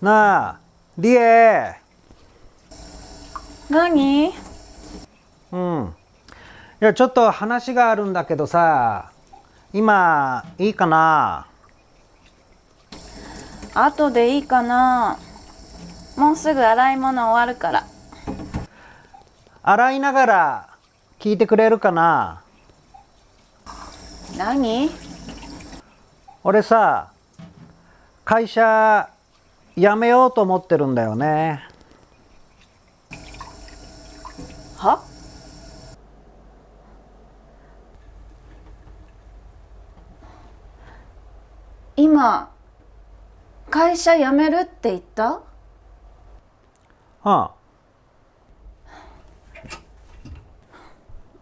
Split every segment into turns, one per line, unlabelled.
なあ、リエ。
何？
うん。いや、ちょっと話があるんだけどさ、今、いいかな？
後でいいかな。もうすぐ洗い物終わるから。
洗いながら聞いてくれるかな？
何？
俺さ、会社辞めようと思ってるんだよね。
は？今会社辞めるって言った？
うん。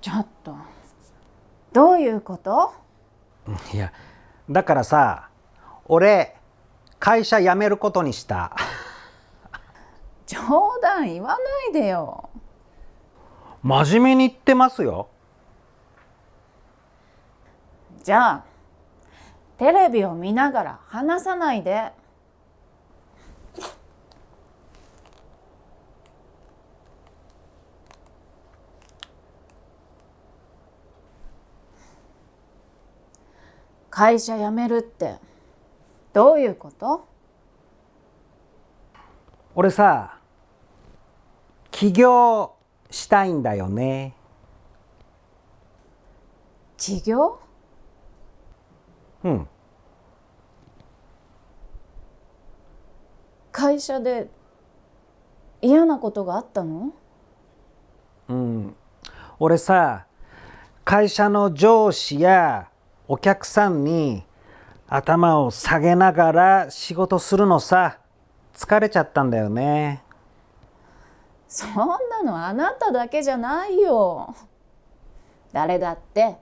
ちょっとどういうこと？
いや、だからさ、俺、会社辞めることにした。
冗談言わないでよ。
真面目に言ってますよ。
じゃあテレビを見ながら話さないで。会社辞めるってどういうこと？
俺さ、起業したいんだよね。
起業？
うん。
会社で嫌なことがあったの？
うん。俺さ、会社の上司やお客さんに頭を下げながら仕事するのさ、疲れちゃったんだよね。
そんなのあなただけじゃないよ。誰だって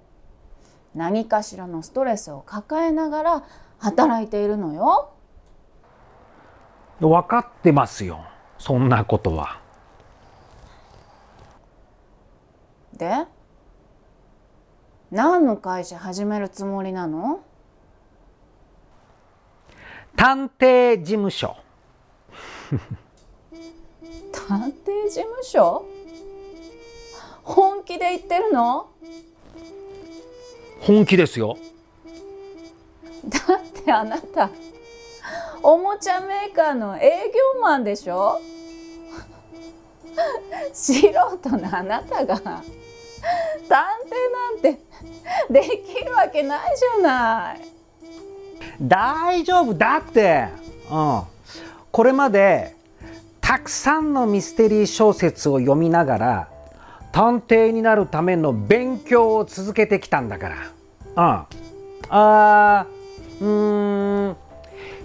何かしらのストレスを抱えながら働いているのよ。
分かってますよ、そんなことは。
で、何の会社始めるつもりなの？
探偵事務所。
探偵事務所？本気で言ってるの？
本気ですよ。
だってあなたおもちゃメーカーの営業マンでしょ。素人のあなたが探偵なんてできるわけないじゃない。
大丈夫だって、これまでたくさんのミステリー小説を読みながら探偵になるための勉強を続けてきたんだから。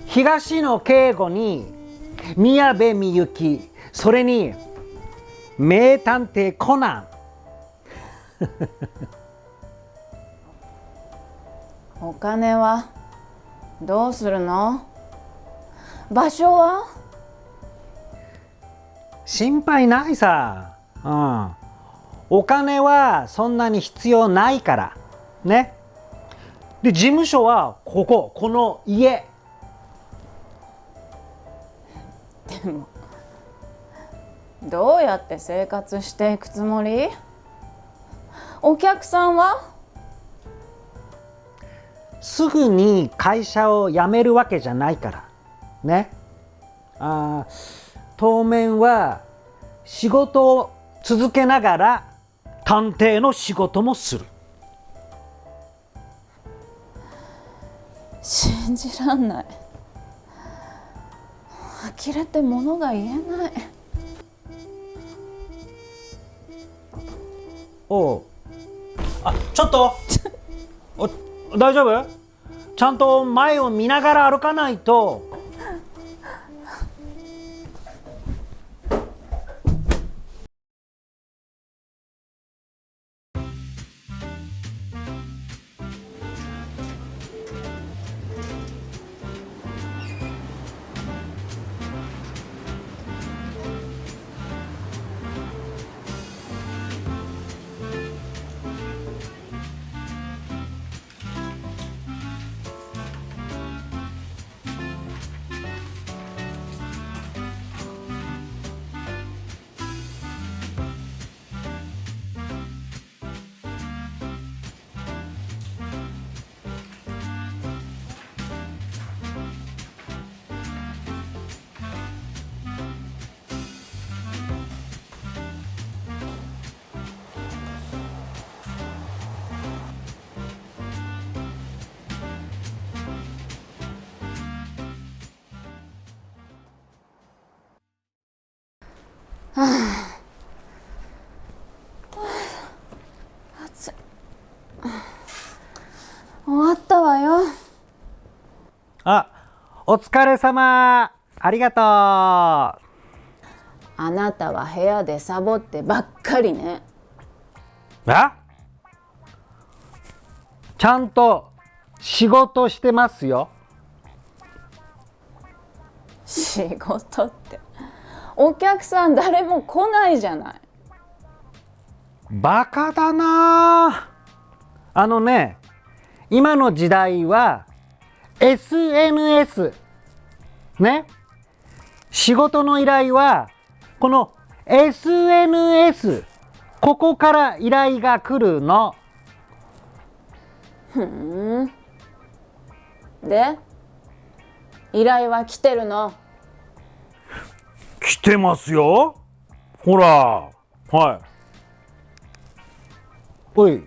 東野圭吾に宮部みゆき、それに名探偵コナン。
お金はどうするの？場所は？
心配ないさ。お金はそんなに必要ないからね。で、事務所はこの家。
でもどうやって生活していくつもり？お客さんは？
すぐに会社を辞めるわけじゃないからね。当面は仕事を続けながら探偵の仕事もする。
信じらんない。呆れて物が言えない。
おう。ちょっと大丈夫？ちゃんと前を見ながら歩かないと。
暑い。終わったわよ。
あ、お疲れ様。ありがとう。
あなたは部屋でサボってばっかりね。
ちゃんと仕事してますよ。
仕事ってお客さん誰も来ないじゃない。
バカだな。今の時代は SNS ね。仕事の依頼はこの SNS ここから依頼が来るの。
で依頼は来てるの？
来てますよ。ほら、はい。おい。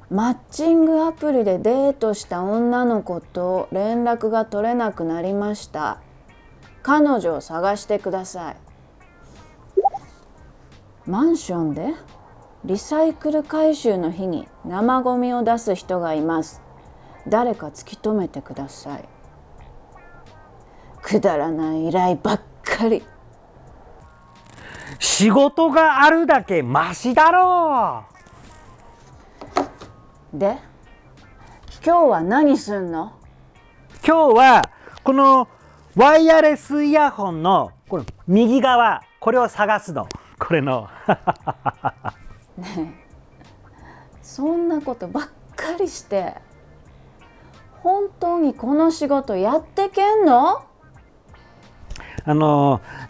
マッチングアプリでデートした女の子と連絡が取れなくなりました。彼女を探してください。マンションでリサイクル回収の日に生ゴミを出す人がいます。誰か突き止めてください。くだらない依頼ばっかり。
仕事があるだけマシだろう。
で、今日は何すんの？
今日はこのワイヤレスイヤホンのこの右側、これを探すの。これの
ねえ、そんなことばっかりして本当にこの仕事やってけんの？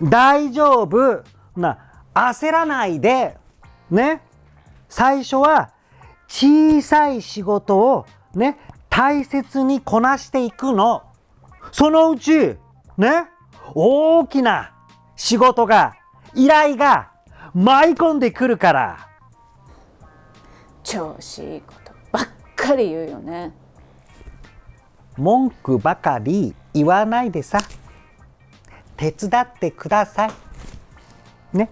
大丈夫な、焦らないでね。最初は小さい仕事をね、大切にこなしていくの。そのうちね、大きな仕事が、依頼が舞い込んでくるから。
調子いいことばっかり言うよね。
文句ばかり言わないでさ、手伝ってくださいね。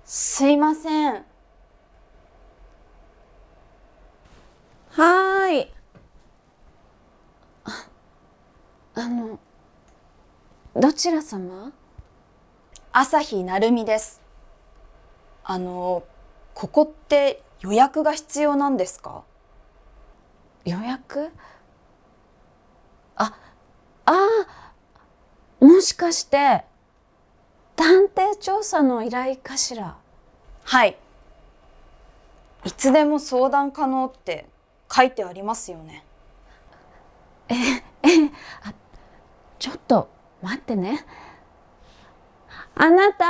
すいません。はーい。どちら様？
朝日成美です。ここって予約が必要なんですか？
予約？もしかして探偵調査の依頼かしら？
はい。いつでも相談可能って書いてありますよね。
ちょっと待ってね。あなた。